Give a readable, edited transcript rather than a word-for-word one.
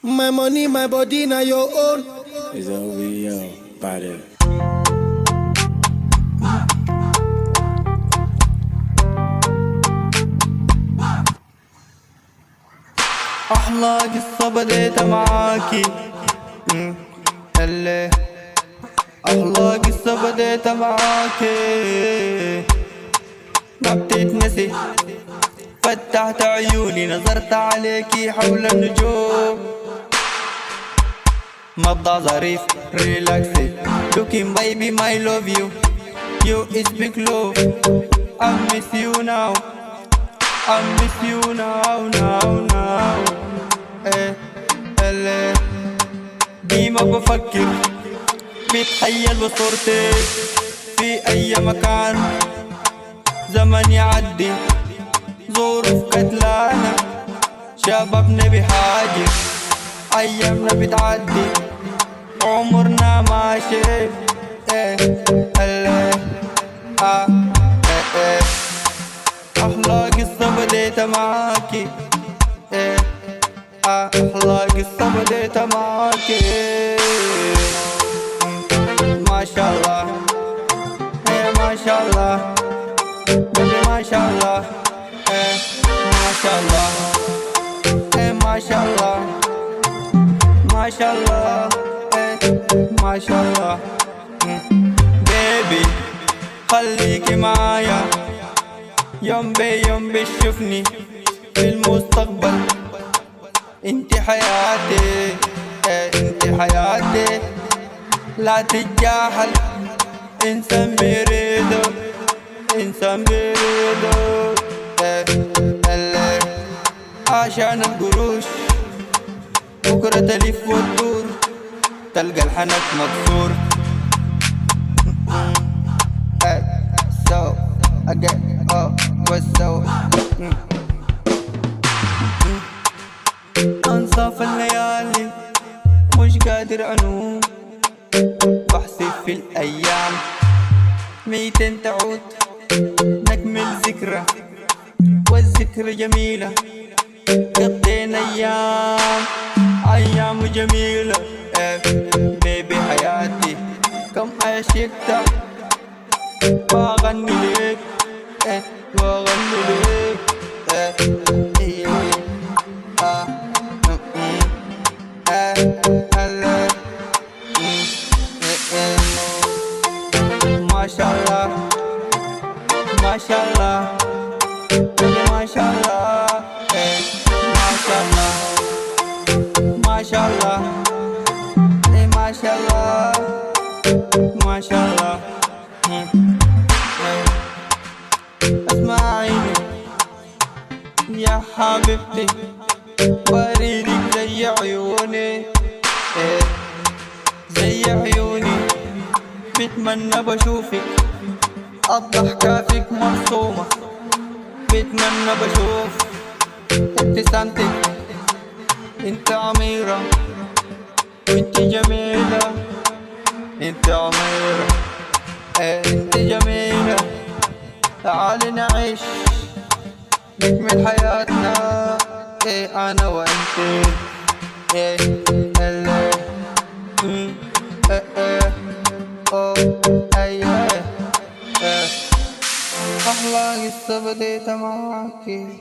My money, my body, now your own. It's OVO, body. أحلى قصة بديتها معاكي اللي أحلى قصة بديتها معاكي ما بتتنسي. فتحت عيوني نظرت عليكي حول النجوم. مبدأ ظريف ريلاكسي looking baby my love you. You is big love. I miss you now. I miss you now. اللي ديما بفكر بتخيل بصورتك في أي مكان. زمن يعدي ظروف كتلانا شبابنا بحاجة أيامنا بتعدي عمرنا ماشي. أحلى قصة بديتها معاكي. أحلى قصة بديتها معاكي. ما شاء الله ما شاء الله بدي ما شاء الله ما شاء الله ما شاء الله ما شاء الله ما شاء الله. بيبي خليكي معايا يوم بتشوفني في المستقبل. انتي حياتي انتي حياتي. لا تتجاهل انسان بيريده انسان بيريده. عشان القروش بكرة تلف وتدور تلقى الحنك مكسور. So I get what's so أنصاف الليالي مش قادر أنوم. بحسب في الأيام ميتين تعود نكمل ذكرى والذكرى جميلة. قضينا أيام جميلة. بيبي حياتي كم عشقتك بغني ليك بغني ليك. ما شاء الله ما شاء الله ما شاء الله ما شاء الله ما شاء الله ما شاء الله ما شاء الله. اسمعيني يا حبيبتي وريدك زي عيوني زي عيوني. بتمنى بشوفك الضحكة فيك مرسومة. بتمنى بشوف ابتسامتك انت عميرة وانت جميلة. انت عميرة انت جميلة. تعالي نعيش نكمل حياتنا انا وانت. أحلى قصة بديتها معاكي.